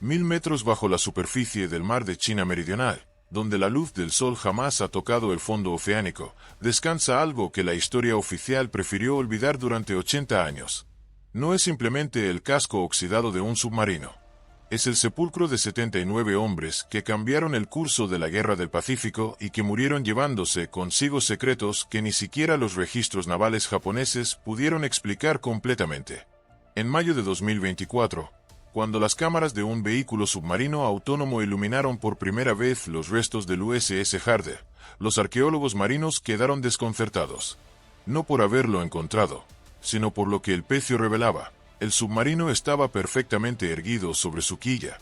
1000 metros bajo la superficie del mar de China Meridional, donde la luz del sol jamás ha tocado el fondo oceánico, descansa algo que la historia oficial prefirió olvidar durante 80 años. No es simplemente el casco oxidado de un submarino. Es el sepulcro de 79 hombres que cambiaron el curso de la Guerra del Pacífico y que murieron llevándose consigo secretos que ni siquiera los registros navales japoneses pudieron explicar completamente. En mayo de 2024, cuando las cámaras de un vehículo submarino autónomo iluminaron por primera vez los restos del USS Harder, los arqueólogos marinos quedaron desconcertados. No por haberlo encontrado, sino por lo que el pecio revelaba. El submarino estaba perfectamente erguido sobre su quilla,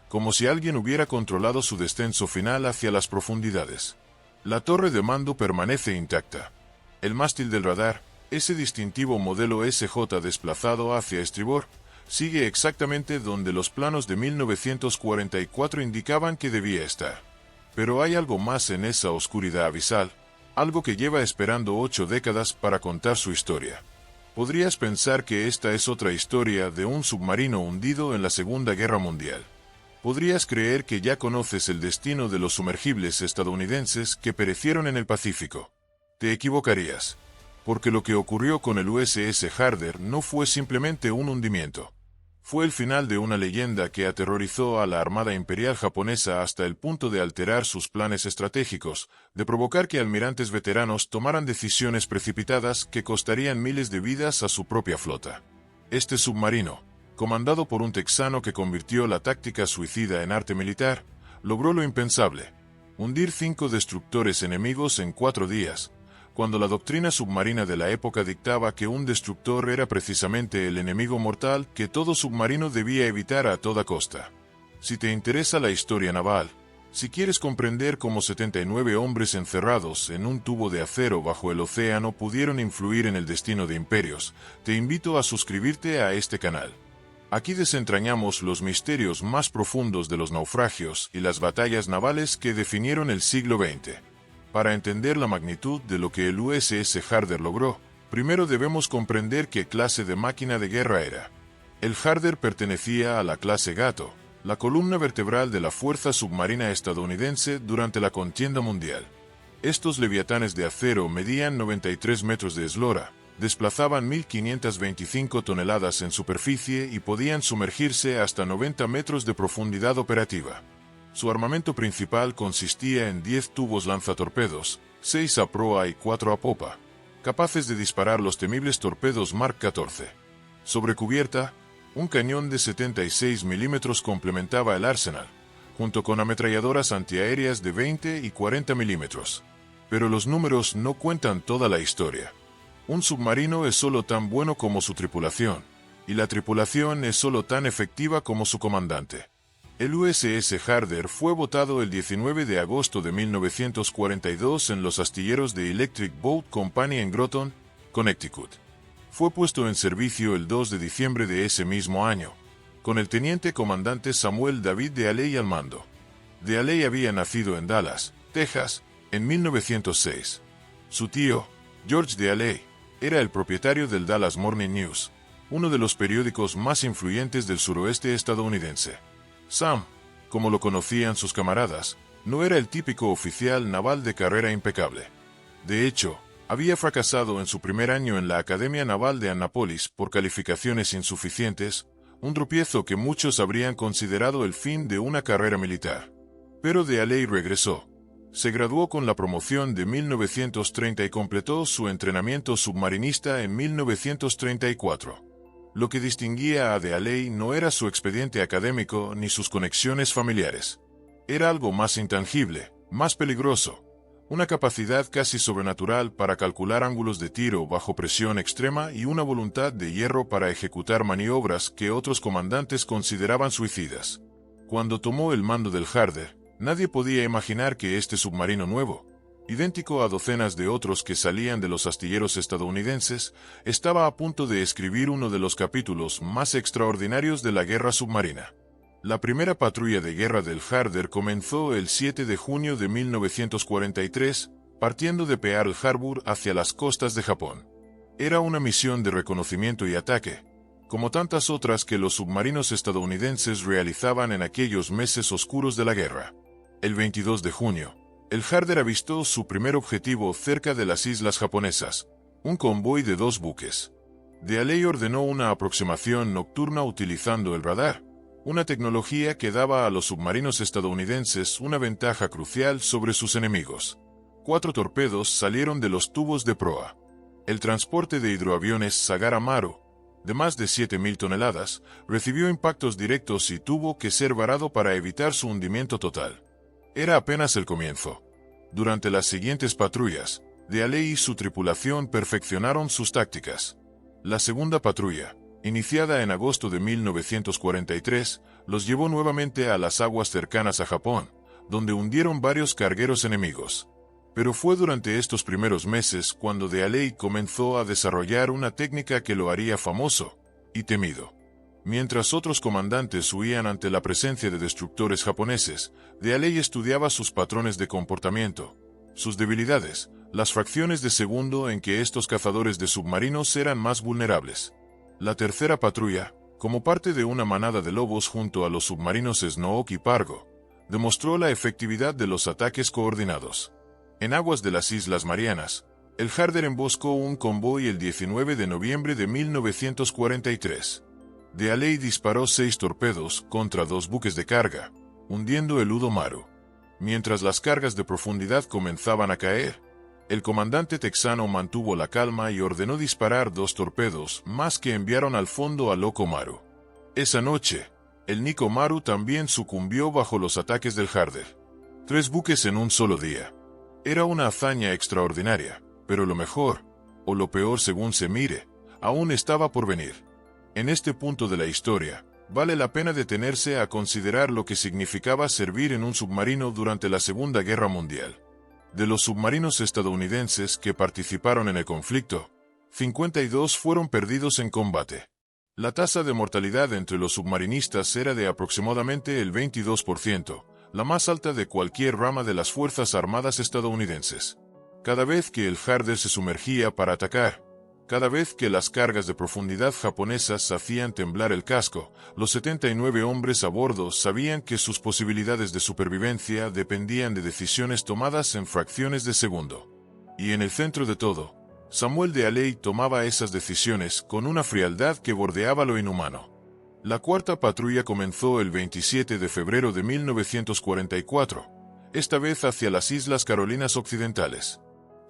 como si alguien hubiera controlado su descenso final hacia las profundidades. La torre de mando permanece intacta. El mástil del radar, ese distintivo modelo SJ desplazado hacia estribor, sigue exactamente donde los planos de 1944 indicaban que debía estar. Pero hay algo más en esa oscuridad abisal, algo que lleva esperando 8 décadas para contar su historia. Podrías pensar que esta es otra historia de un submarino hundido en la Segunda Guerra Mundial. Podrías creer que ya conoces el destino de los sumergibles estadounidenses que perecieron en el Pacífico. Te equivocarías, porque lo que ocurrió con el USS Harder no fue simplemente un hundimiento. Fue el final de una leyenda que aterrorizó a la Armada Imperial japonesa hasta el punto de alterar sus planes estratégicos, de provocar que almirantes veteranos tomaran decisiones precipitadas que costarían miles de vidas a su propia flota. Este submarino, comandado por un texano que convirtió la táctica suicida en arte militar, logró lo impensable: hundir 5 destructores enemigos en 4 días, cuando la doctrina submarina de la época dictaba que un destructor era precisamente el enemigo mortal que todo submarino debía evitar a toda costa. Si te interesa la historia naval, si quieres comprender cómo 79 hombres encerrados en un tubo de acero bajo el océano pudieron influir en el destino de imperios, te invito a suscribirte a este canal. Aquí desentrañamos los misterios más profundos de los naufragios y las batallas navales que definieron el siglo XX. Para entender la magnitud de lo que el USS Harder logró, primero debemos comprender qué clase de máquina de guerra era. El Harder pertenecía a la clase Gato, la columna vertebral de la fuerza submarina estadounidense durante la contienda mundial. Estos leviatanes de acero medían 93 metros de eslora, desplazaban 1.525 toneladas en superficie y podían sumergirse hasta 90 metros de profundidad operativa. Su armamento principal consistía en 10 tubos lanzatorpedos, 6 a proa y 4 a popa, capaces de disparar los temibles torpedos Mark 14. Sobre cubierta, un cañón de 76 milímetros complementaba el arsenal, junto con ametralladoras antiaéreas de 20 y 40 milímetros. Pero los números no cuentan toda la historia. Un submarino es solo tan bueno como su tripulación, y la tripulación es solo tan efectiva como su comandante. El USS Harder fue botado el 19 de agosto de 1942 en los astilleros de Electric Boat Company en Groton, Connecticut. Fue puesto en servicio el 2 de diciembre de ese mismo año, con el teniente comandante Samuel David DeAley al mando. DeAley había nacido en Dallas, Texas, en 1906. Su tío, George DeAley, era el propietario del Dallas Morning News, uno de los periódicos más influyentes del suroeste estadounidense. Sam, como lo conocían sus camaradas, no era el típico oficial naval de carrera impecable. De hecho, había fracasado en su primer año en la Academia Naval de Annapolis por calificaciones insuficientes, un tropiezo que muchos habrían considerado el fin de una carrera militar. Pero DeAley regresó. Se graduó con la promoción de 1930 y completó su entrenamiento submarinista en 1934. Lo que distinguía a DeAley no era su expediente académico ni sus conexiones familiares. Era algo más intangible, más peligroso, una capacidad casi sobrenatural para calcular ángulos de tiro bajo presión extrema y una voluntad de hierro para ejecutar maniobras que otros comandantes consideraban suicidas. Cuando tomó el mando del Harder, nadie podía imaginar que este submarino nuevo, idéntico a docenas de otros que salían de los astilleros estadounidenses, estaba a punto de escribir uno de los capítulos más extraordinarios de la guerra submarina. La primera patrulla de guerra del Harder comenzó el 7 de junio de 1943, partiendo de Pearl Harbor hacia las costas de Japón. Era una misión de reconocimiento y ataque, como tantas otras que los submarinos estadounidenses realizaban en aquellos meses oscuros de la guerra. El 22 de junio, el Harder avistó su primer objetivo cerca de las islas japonesas, un convoy de 2 buques. Dealey ordenó una aproximación nocturna utilizando el radar, una tecnología que daba a los submarinos estadounidenses una ventaja crucial sobre sus enemigos. 4 torpedos salieron de los tubos de proa. El transporte de hidroaviones Sagara Maru, de más de 7.000 toneladas, recibió impactos directos y tuvo que ser varado para evitar su hundimiento total. Era apenas el comienzo. Durante las siguientes patrullas, Dealey y su tripulación perfeccionaron sus tácticas. La segunda patrulla, iniciada en agosto de 1943, los llevó nuevamente a las aguas cercanas a Japón, donde hundieron varios cargueros enemigos. Pero fue durante estos primeros meses cuando Dealey comenzó a desarrollar una técnica que lo haría famoso y temido. Mientras otros comandantes huían ante la presencia de destructores japoneses, Dealey estudiaba sus patrones de comportamiento, sus debilidades, las fracciones de segundo en que estos cazadores de submarinos eran más vulnerables. La tercera patrulla, como parte de una manada de lobos junto a los submarinos Snook y Pargo, demostró la efectividad de los ataques coordinados. En aguas de las Islas Marianas, el Harder emboscó un convoy el 19 de noviembre de 1943. Dealey disparó 6 torpedos contra 2 buques de carga, hundiendo el Udo Maru. Mientras las cargas de profundidad comenzaban a caer, el comandante texano mantuvo la calma y ordenó disparar 2 torpedos más que enviaron al fondo al Oko Maru. Esa noche, el Nikko Maru también sucumbió bajo los ataques del Harder. 3 buques en un solo día. Era una hazaña extraordinaria, pero lo mejor, o lo peor según se mire, aún estaba por venir. En este punto de la historia, vale la pena detenerse a considerar lo que significaba servir en un submarino durante la Segunda Guerra Mundial. De los submarinos estadounidenses que participaron en el conflicto, 52 fueron perdidos en combate. La tasa de mortalidad entre los submarinistas era de aproximadamente el 22%, la más alta de cualquier rama de las Fuerzas Armadas estadounidenses. Cada vez que el Harder se sumergía para atacar, cada vez que las cargas de profundidad japonesas hacían temblar el casco, los 79 hombres a bordo sabían que sus posibilidades de supervivencia dependían de decisiones tomadas en fracciones de segundo. Y en el centro de todo, Samuel Dealey tomaba esas decisiones con una frialdad que bordeaba lo inhumano. La cuarta patrulla comenzó el 27 de febrero de 1944, esta vez hacia las Islas Carolinas Occidentales.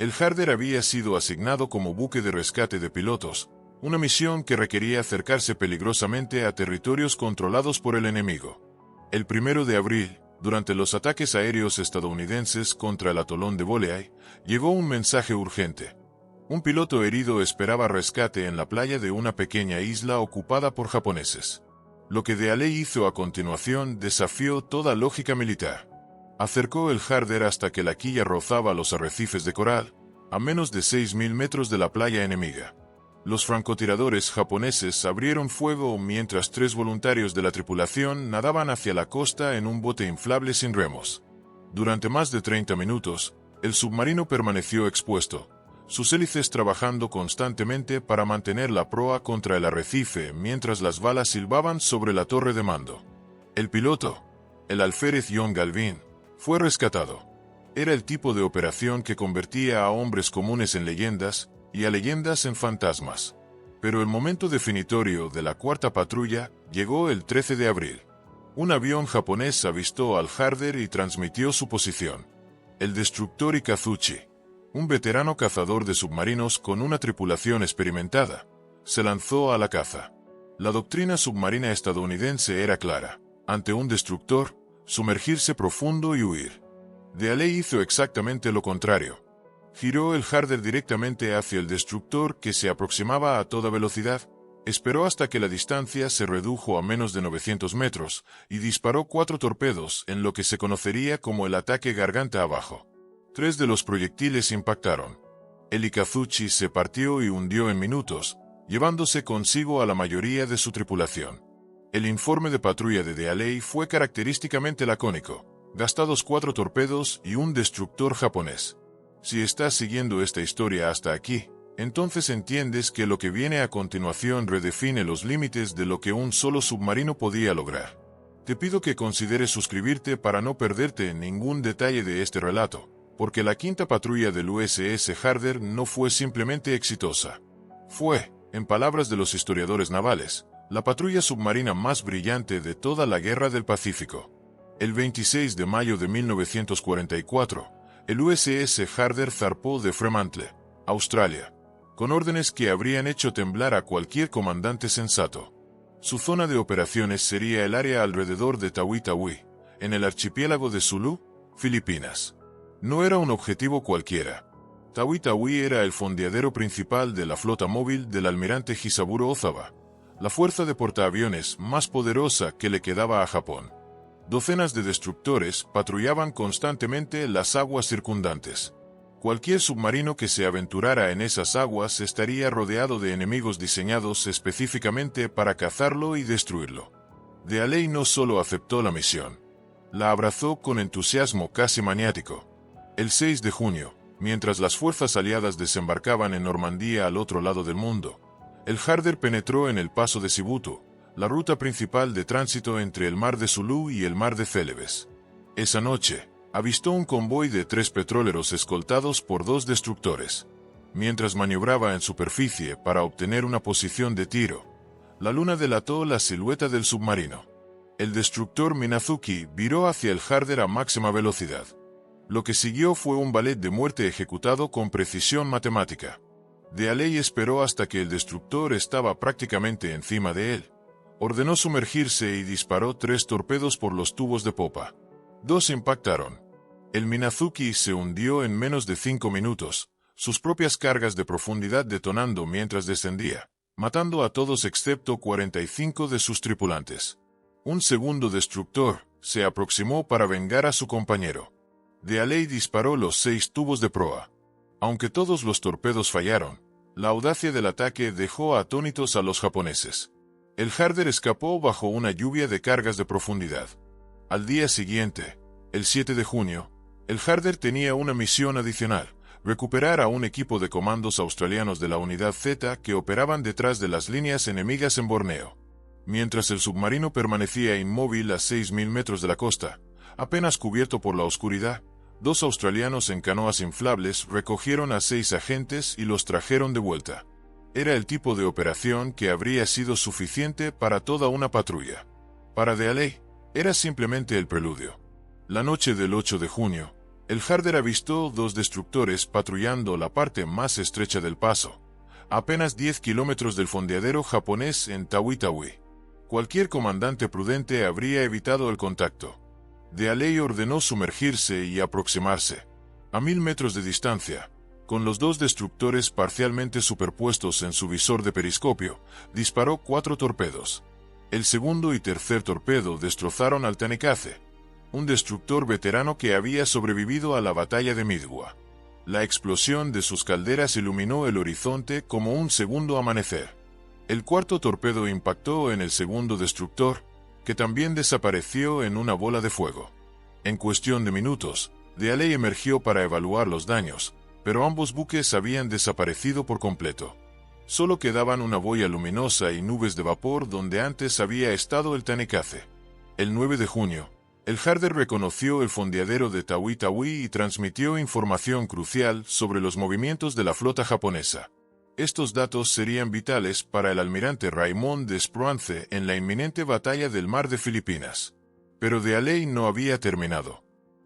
El Harder había sido asignado como buque de rescate de pilotos, una misión que requería acercarse peligrosamente a territorios controlados por el enemigo. El 1 de abril, durante los ataques aéreos estadounidenses contra el atolón de Boleay, llegó un mensaje urgente. Un piloto herido esperaba rescate en la playa de una pequeña isla ocupada por japoneses. Lo que Dealey hizo a continuación desafió toda lógica militar. Acercó el Harder hasta que la quilla rozaba los arrecifes de coral, a menos de 6.000 metros de la playa enemiga. Los francotiradores japoneses abrieron fuego mientras 3 voluntarios de la tripulación nadaban hacia la costa en un bote inflable sin remos. Durante más de 30 minutos, el submarino permaneció expuesto, sus hélices trabajando constantemente para mantener la proa contra el arrecife mientras las balas silbaban sobre la torre de mando. El piloto, el alférez John Galvin, fue rescatado. Era el tipo de operación que convertía a hombres comunes en leyendas y a leyendas en fantasmas. Pero el momento definitorio de la cuarta patrulla llegó el 13 de abril. Un avión japonés avistó al Harder y transmitió su posición. El destructor Ikazuchi, un veterano cazador de submarinos con una tripulación experimentada, se lanzó a la caza. La doctrina submarina estadounidense era clara: ante un destructor, sumergirse profundo y huir. Dealey hizo exactamente lo contrario. Giró el Harder directamente hacia el destructor que se aproximaba a toda velocidad, esperó hasta que la distancia se redujo a menos de 900 metros y disparó 4 torpedos en lo que se conocería como el ataque garganta abajo. 3 de los proyectiles impactaron. El Ikazuchi se partió y hundió en minutos, llevándose consigo a la mayoría de su tripulación. El informe de patrulla de Dealey fue característicamente lacónico: gastados 4 torpedos y un destructor japonés. Si estás siguiendo esta historia hasta aquí, entonces entiendes que lo que viene a continuación redefine los límites de lo que un solo submarino podía lograr. Te pido que consideres suscribirte para no perderte ningún detalle de este relato, porque la quinta patrulla del USS Harder no fue simplemente exitosa. Fue, en palabras de los historiadores navales, la patrulla submarina más brillante de toda la Guerra del Pacífico. El 26 de mayo de 1944, el USS Harder zarpó de Fremantle, Australia, con órdenes que habrían hecho temblar a cualquier comandante sensato. Su zona de operaciones sería el área alrededor de Tawi-Tawi, en el archipiélago de Sulu, Filipinas. No era un objetivo cualquiera. Tawi-Tawi era el fondeadero principal de la flota móvil del almirante Hisaburo Ozawa, la fuerza de portaaviones más poderosa que le quedaba a Japón. Docenas de destructores patrullaban constantemente las aguas circundantes. Cualquier submarino que se aventurara en esas aguas estaría rodeado de enemigos diseñados específicamente para cazarlo y destruirlo. Dealey no solo aceptó la misión, la abrazó con entusiasmo casi maniático. El 6 de junio, mientras las fuerzas aliadas desembarcaban en Normandía al otro lado del mundo, el Harder penetró en el paso de Sibutu, la ruta principal de tránsito entre el mar de Sulu y el mar de Celebes. Esa noche, avistó un convoy de 3 petroleros escoltados por 2 destructores. Mientras maniobraba en superficie para obtener una posición de tiro, la luna delató la silueta del submarino. El destructor Minazuki viró hacia el Harder a máxima velocidad. Lo que siguió fue un ballet de muerte ejecutado con precisión matemática. Dealey esperó hasta que el destructor estaba prácticamente encima de él. Ordenó sumergirse y disparó 3 torpedos por los tubos de popa. 2 impactaron. El Minazuki se hundió en menos de 5 minutos, sus propias cargas de profundidad detonando mientras descendía, matando a todos excepto 45 de sus tripulantes. Un segundo destructor se aproximó para vengar a su compañero. Dealey disparó los 6 tubos de proa. Aunque todos los torpedos fallaron, la audacia del ataque dejó atónitos a los japoneses. El Harder escapó bajo una lluvia de cargas de profundidad. Al día siguiente, el 7 de junio, el Harder tenía una misión adicional: recuperar a un equipo de comandos australianos de la Unidad Z que operaban detrás de las líneas enemigas en Borneo. Mientras el submarino permanecía inmóvil a 6.000 metros de la costa, apenas cubierto por la oscuridad, 2 australianos en canoas inflables recogieron a 6 agentes y los trajeron de vuelta. Era el tipo de operación que habría sido suficiente para toda una patrulla. Para Dealey, era simplemente el preludio. La noche del 8 de junio, el Harder avistó 2 destructores patrullando la parte más estrecha del paso, a apenas 10 kilómetros del fondeadero japonés en Tawi-Tawi. Cualquier comandante prudente habría evitado el contacto. Dealey ordenó sumergirse y aproximarse. A 1000 metros de distancia, con los 2 destructores parcialmente superpuestos en su visor de periscopio, disparó 4 torpedos. El segundo y tercer torpedo destrozaron al Tanikaze, un destructor veterano que había sobrevivido a la batalla de Midwa. La explosión de sus calderas iluminó el horizonte como un segundo amanecer. El cuarto torpedo impactó en el segundo destructor, que también desapareció en una bola de fuego. En cuestión de minutos, Dealey emergió para evaluar los daños, pero ambos buques habían desaparecido por completo. Solo quedaban una boya luminosa y nubes de vapor donde antes había estado el Tanikaze. El 9 de junio, el Harder reconoció el fondeadero de Tawi-Tawi y transmitió información crucial sobre los movimientos de la flota japonesa. Estos datos serían vitales para el almirante Raymond d'Esproance en la inminente batalla del mar de Filipinas. Pero Dealey no había terminado.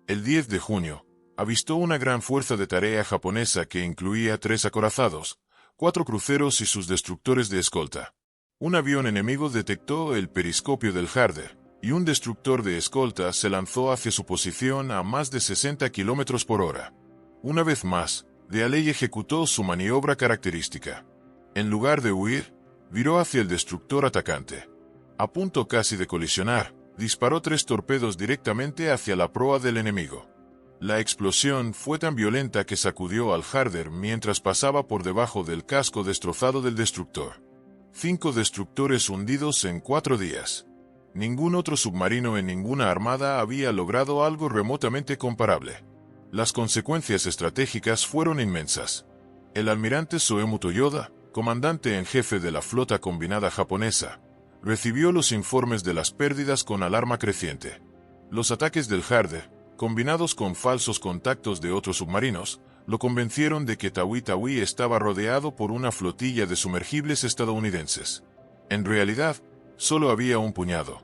El 10 de junio, avistó una gran fuerza de tarea japonesa que incluía 3 acorazados, 4 cruceros y sus destructores de escolta. Un avión enemigo detectó el periscopio del Harder, y un destructor de escolta se lanzó hacia su posición a más de 60 km por hora. Una vez más, Dealey ejecutó su maniobra característica. En lugar de huir, viró hacia el destructor atacante. A punto casi de colisionar, disparó 3 torpedos directamente hacia la proa del enemigo. La explosión fue tan violenta que sacudió al Harder mientras pasaba por debajo del casco destrozado del destructor. 5 destructores hundidos en 4 días. Ningún otro submarino en ninguna armada había logrado algo remotamente comparable. Las consecuencias estratégicas fueron inmensas. El almirante Soemu Toyoda, comandante en jefe de la flota combinada japonesa, recibió los informes de las pérdidas con alarma creciente. Los ataques del Harder, combinados con falsos contactos de otros submarinos, lo convencieron de que Tawi Tawi estaba rodeado por una flotilla de sumergibles estadounidenses. En realidad, solo había un puñado.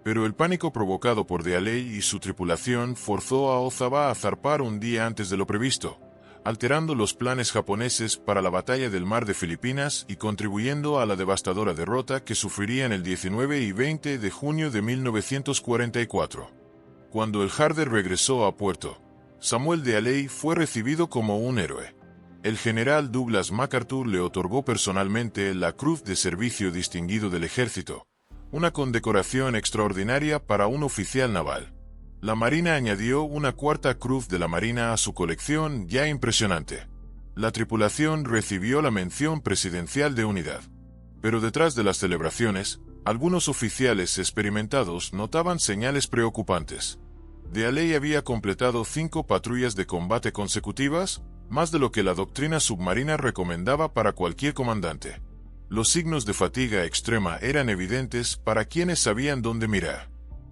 Pero el pánico provocado por Dealey y su tripulación forzó a Ozawa a zarpar un día antes de lo previsto, alterando los planes japoneses para la batalla del Mar de Filipinas y contribuyendo a la devastadora derrota que sufrirían el 19 y 20 de junio de 1944. Cuando el Harder regresó a puerto, Samuel Dealey fue recibido como un héroe. El general Douglas MacArthur le otorgó personalmente la Cruz de Servicio Distinguido del Ejército, una condecoración extraordinaria para un oficial naval. La Marina añadió una cuarta Cruz de la Marina a su colección ya impresionante. La tripulación recibió la mención presidencial de unidad. Pero detrás de las celebraciones, algunos oficiales experimentados notaban señales preocupantes. Dealey había completado 5 patrullas de combate consecutivas, más de lo que la doctrina submarina recomendaba para cualquier comandante. Los signos de fatiga extrema eran evidentes para quienes sabían dónde mirar.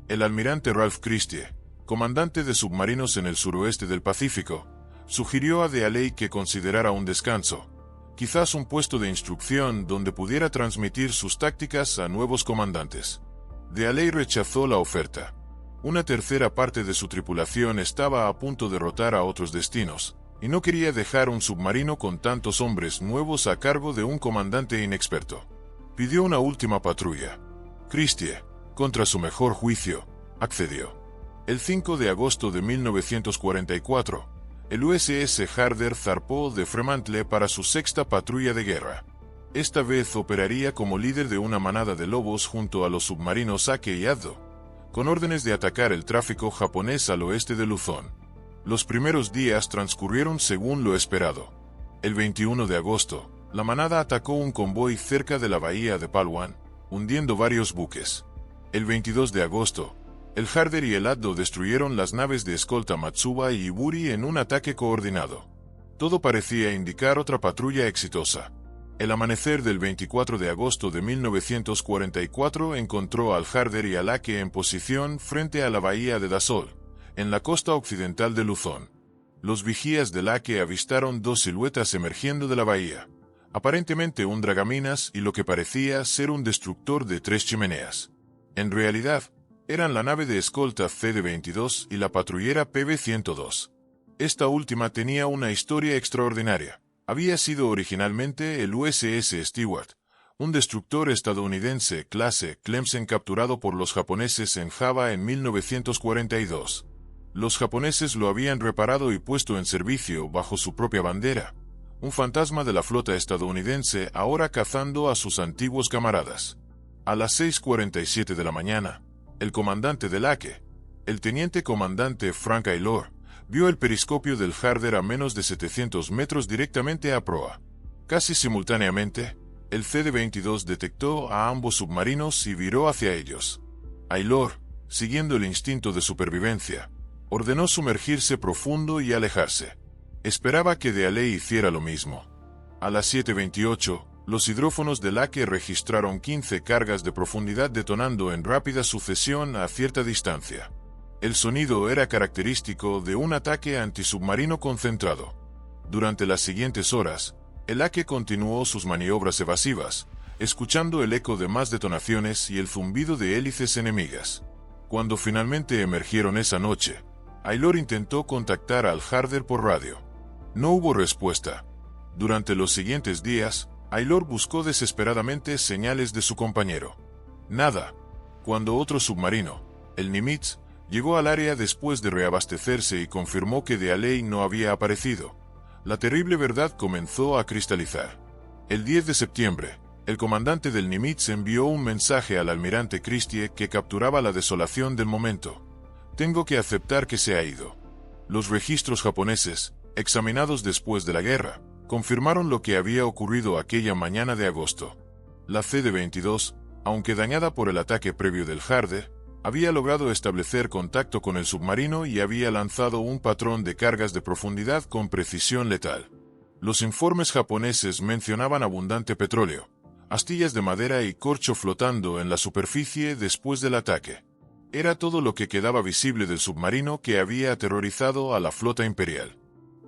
El almirante Ralph Christie, comandante de submarinos en el suroeste del Pacífico, sugirió a Dealey que considerara un descanso, quizás un puesto de instrucción donde pudiera transmitir sus tácticas a nuevos comandantes. Dealey rechazó la oferta. Una tercera parte de su tripulación estaba a punto de rotar a otros destinos, y no quería dejar un submarino con tantos hombres nuevos a cargo de un comandante inexperto. Pidió una última patrulla. Christie, contra su mejor juicio, accedió. El 5 de agosto de 1944, el USS Harder zarpó de Fremantle para su 6ª patrulla de guerra. Esta vez operaría como líder de una manada de lobos junto a los submarinos Sake y Addo, con órdenes de atacar el tráfico japonés al oeste de Luzón. Los primeros días transcurrieron según lo esperado. El 21 de agosto, la manada atacó un convoy cerca de la bahía de Palwan, hundiendo varios buques. El 22 de agosto, el Harder y el Addo destruyeron las naves de escolta Matsuba y Iburi en un ataque coordinado. Todo parecía indicar otra patrulla exitosa. El amanecer del 24 de agosto de 1944 encontró al Harder y al Ake en posición frente a la bahía de Dassault, en la costa occidental de Luzón. Los vigías del Ake avistaron 2 siluetas emergiendo de la bahía, aparentemente un dragaminas y lo que parecía ser un destructor de 3 chimeneas. En realidad, eran la nave de escolta CD-22 y la patrullera PB-102. Esta última tenía una historia extraordinaria. Había sido originalmente el USS Stewart, un destructor estadounidense clase Clemson capturado por los japoneses en Java en 1942. Los japoneses lo habían reparado y puesto en servicio bajo su propia bandera, un fantasma de la flota estadounidense ahora cazando a sus antiguos camaradas. A las 6:47 de la mañana, el comandante del Ake, el teniente comandante Frank Aylor, vio el periscopio del Harder a menos de 700 metros directamente a proa. Casi simultáneamente, el CD-22 detectó a ambos submarinos y viró hacia ellos. Aylor, siguiendo el instinto de supervivencia, ordenó sumergirse profundo y alejarse. Esperaba que Dealey hiciera lo mismo. A las 7:28, los hidrófonos del Ake registraron 15 cargas de profundidad detonando en rápida sucesión a cierta distancia. El sonido era característico de un ataque antisubmarino concentrado. Durante las siguientes horas, el Ake continuó sus maniobras evasivas, escuchando el eco de más detonaciones y el zumbido de hélices enemigas. Cuando finalmente emergieron esa noche, Aylor intentó contactar al Harder por radio. No hubo respuesta. Durante los siguientes días, Aylor buscó desesperadamente señales de su compañero. Nada. Cuando otro submarino, el Nimitz, llegó al área después de reabastecerse y confirmó que Dealey no había aparecido, la terrible verdad comenzó a cristalizar. El 10 de septiembre, el comandante del Nimitz envió un mensaje al almirante Christie que capturaba la desolación del momento. Tengo que aceptar que se ha ido. Los registros japoneses, examinados después de la guerra, confirmaron lo que había ocurrido aquella mañana de agosto. La CD-22, aunque dañada por el ataque previo del Harder, había logrado establecer contacto con el submarino y había lanzado un patrón de cargas de profundidad con precisión letal. Los informes japoneses mencionaban abundante petróleo, astillas de madera y corcho flotando en la superficie después del ataque. Era todo lo que quedaba visible del submarino que había aterrorizado a la flota imperial.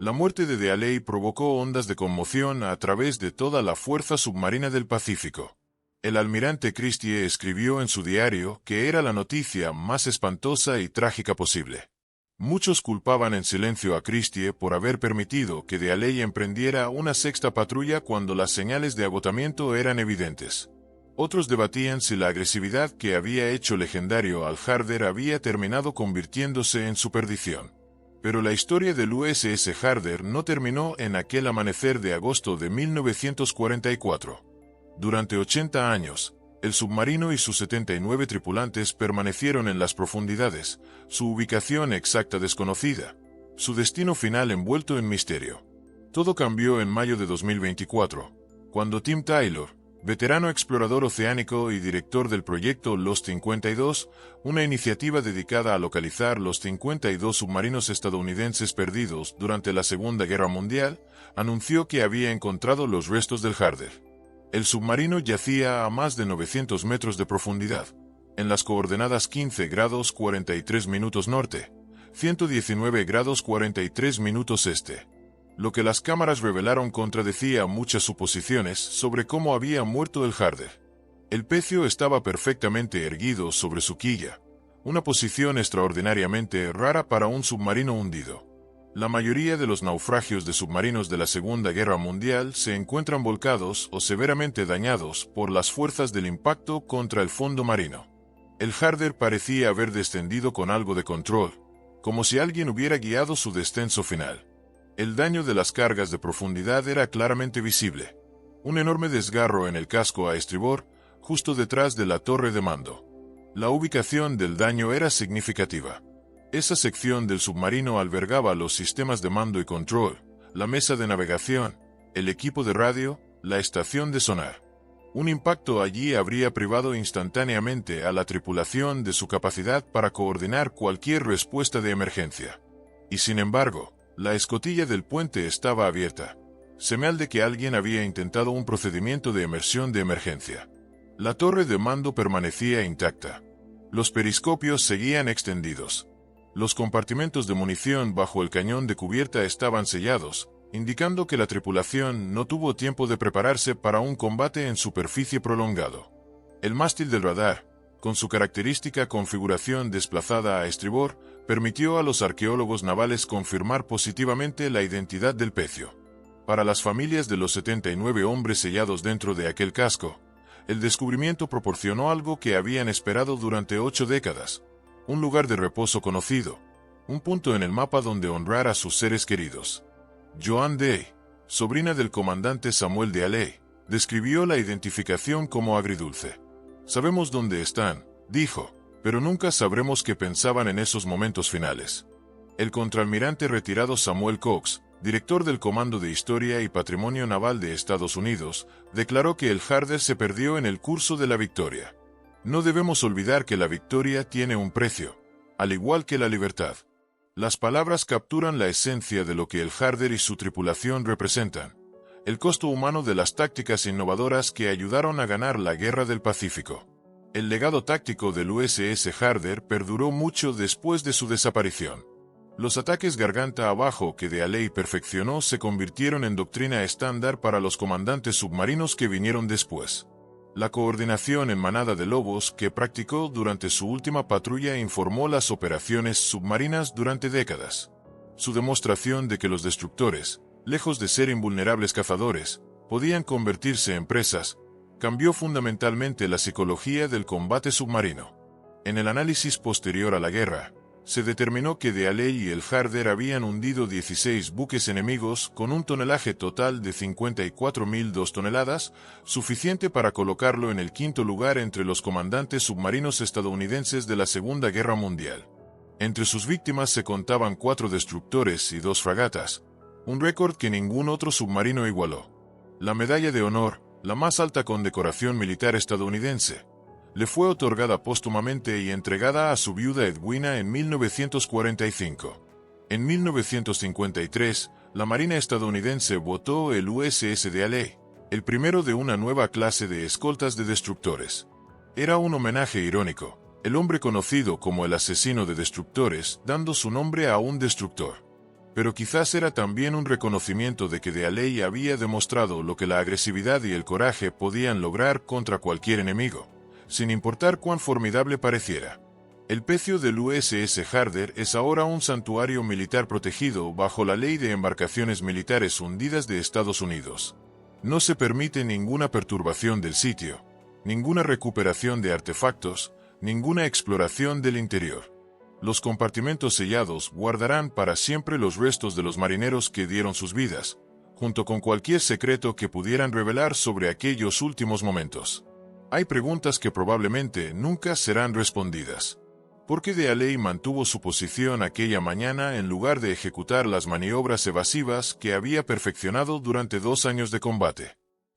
La muerte de Dealey provocó ondas de conmoción a través de toda la fuerza submarina del Pacífico. El almirante Christie escribió en su diario que era la noticia más espantosa y trágica posible. Muchos culpaban en silencio a Christie por haber permitido que Dealey emprendiera una sexta patrulla cuando las señales de agotamiento eran evidentes. Otros debatían si la agresividad que había hecho legendario al Harder había terminado convirtiéndose en su perdición. Pero la historia del USS Harder no terminó en aquel amanecer de agosto de 1944. Durante 80 años, el submarino y sus 79 tripulantes permanecieron en las profundidades, su ubicación exacta desconocida, su destino final envuelto en misterio. Todo cambió en mayo de 2024, cuando Tim Taylor, veterano explorador oceánico y director del proyecto Los 52, una iniciativa dedicada a localizar los 52 submarinos estadounidenses perdidos durante la Segunda Guerra Mundial, anunció que había encontrado los restos del Harder. El submarino yacía a más de 900 metros de profundidad, en las coordenadas 15 grados 43 minutos norte, 119 grados 43 minutos este. Lo que las cámaras revelaron contradecía muchas suposiciones sobre cómo había muerto el Harder. El pecio estaba perfectamente erguido sobre su quilla, una posición extraordinariamente rara para un submarino hundido. La mayoría de los naufragios de submarinos de la Segunda Guerra Mundial se encuentran volcados o severamente dañados por las fuerzas del impacto contra el fondo marino. El Harder parecía haber descendido con algo de control, como si alguien hubiera guiado su descenso final. El daño de las cargas de profundidad era claramente visible. Un enorme desgarro en el casco a estribor, justo detrás de la torre de mando. La ubicación del daño era significativa. Esa sección del submarino albergaba los sistemas de mando y control, la mesa de navegación, el equipo de radio, la estación de sonar. Un impacto allí habría privado instantáneamente a la tripulación de su capacidad para coordinar cualquier respuesta de emergencia. Y sin embargo, la escotilla del puente estaba abierta, señal de que alguien había intentado un procedimiento de emersión de emergencia. La torre de mando permanecía intacta. Los periscopios seguían extendidos. Los compartimentos de munición bajo el cañón de cubierta estaban sellados, indicando que la tripulación no tuvo tiempo de prepararse para un combate en superficie prolongado. El mástil del radar, con su característica configuración desplazada a estribor, permitió a los arqueólogos navales confirmar positivamente la identidad del pecio. Para las familias de los 79 hombres sellados dentro de aquel casco, el descubrimiento proporcionó algo que habían esperado durante 8 décadas. Un lugar de reposo conocido, un punto en el mapa donde honrar a sus seres queridos. Joan Day, sobrina del comandante Samuel Dealey, describió la identificación como agridulce. Sabemos dónde están, dijo, pero nunca sabremos qué pensaban en esos momentos finales. El contraalmirante retirado Samuel Cox, director del Comando de Historia y Patrimonio Naval de Estados Unidos, declaró que el Harder se perdió en el curso de la victoria. No debemos olvidar que la victoria tiene un precio, al igual que la libertad. Las palabras capturan la esencia de lo que el Harder y su tripulación representan, el costo humano de las tácticas innovadoras que ayudaron a ganar la Guerra del Pacífico. El legado táctico del USS Harder perduró mucho después de su desaparición. Los ataques garganta abajo que Dealey perfeccionó se convirtieron en doctrina estándar para los comandantes submarinos que vinieron después. La coordinación en manada de lobos que practicó durante su última patrulla informó las operaciones submarinas durante décadas. Su demostración de que los destructores, lejos de ser invulnerables cazadores, podían convertirse en presas, cambió fundamentalmente la psicología del combate submarino. En el análisis posterior a la guerra, se determinó que Dealey y el Harder habían hundido 16 buques enemigos con un tonelaje total de 54.002 toneladas, suficiente para colocarlo en el quinto lugar entre los comandantes submarinos estadounidenses de la Segunda Guerra Mundial. Entre sus víctimas se contaban 4 destructores y 2 fragatas, un récord que ningún otro submarino igualó. La Medalla de Honor, la más alta condecoración militar estadounidense, le fue otorgada póstumamente y entregada a su viuda Edwina en 1945. En 1953, la Marina estadounidense votó el USS Dealey, el primero de una nueva clase de escoltas de destructores. Era un homenaje irónico, el hombre conocido como el asesino de destructores, dando su nombre a un destructor. Pero quizás era también un reconocimiento de que Dealey había demostrado lo que la agresividad y el coraje podían lograr contra cualquier enemigo, sin importar cuán formidable pareciera. El pecio del USS Harder es ahora un santuario militar protegido bajo la Ley de Embarcaciones Militares Hundidas de Estados Unidos. No se permite ninguna perturbación del sitio, ninguna recuperación de artefactos, ninguna exploración del interior. Los compartimentos sellados guardarán para siempre los restos de los marineros que dieron sus vidas, junto con cualquier secreto que pudieran revelar sobre aquellos últimos momentos. Hay preguntas que probablemente nunca serán respondidas. ¿Por qué Dealey mantuvo su posición aquella mañana en lugar de ejecutar las maniobras evasivas que había perfeccionado durante 2 años de combate?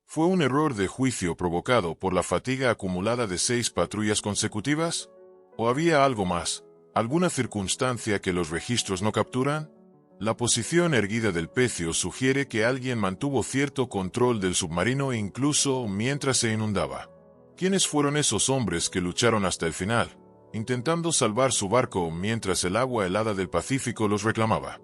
¿Fue un error de juicio provocado por la fatiga acumulada de 6 patrullas consecutivas? ¿O había algo más, alguna circunstancia que los registros no capturan? La posición erguida del pecio sugiere que alguien mantuvo cierto control del submarino incluso mientras se inundaba. ¿Quiénes fueron esos hombres que lucharon hasta el final, intentando salvar su barco mientras el agua helada del Pacífico los reclamaba?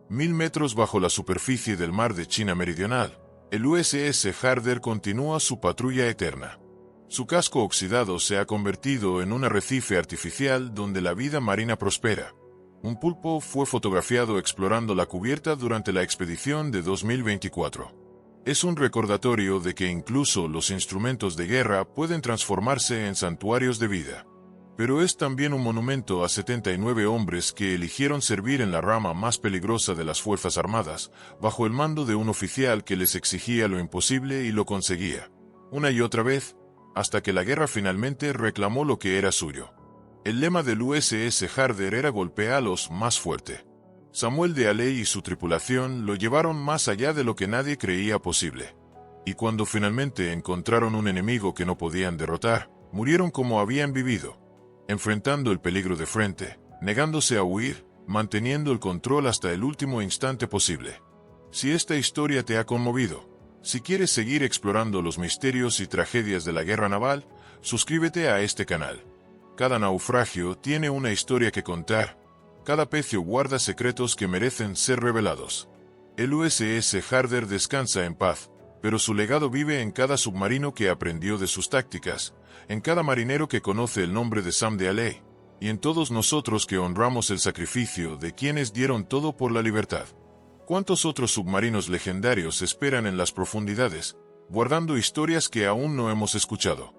1000 metros bajo la superficie del mar de China Meridional, el USS Harder continúa su patrulla eterna. Su casco oxidado se ha convertido en un arrecife artificial donde la vida marina prospera. Un pulpo fue fotografiado explorando la cubierta durante la expedición de 2024. Es un recordatorio de que incluso los instrumentos de guerra pueden transformarse en santuarios de vida. Pero es también un monumento a 79 hombres que eligieron servir en la rama más peligrosa de las Fuerzas Armadas, bajo el mando de un oficial que les exigía lo imposible y lo conseguía, una y otra vez, hasta que la guerra finalmente reclamó lo que era suyo. El lema del USS Harder era golpéalos más fuerte. Samuel Dealey y su tripulación lo llevaron más allá de lo que nadie creía posible. Y cuando finalmente encontraron un enemigo que no podían derrotar, murieron como habían vivido, enfrentando el peligro de frente, negándose a huir, manteniendo el control hasta el último instante posible. Si esta historia te ha conmovido, si quieres seguir explorando los misterios y tragedias de la guerra naval, suscríbete a este canal. Cada naufragio tiene una historia que contar, cada pecio guarda secretos que merecen ser revelados. El USS Harder descansa en paz, pero su legado vive en cada submarino que aprendió de sus tácticas, en cada marinero que conoce el nombre de Sam Dealey, y en todos nosotros que honramos el sacrificio de quienes dieron todo por la libertad. ¿Cuántos otros submarinos legendarios esperan en las profundidades, guardando historias que aún no hemos escuchado?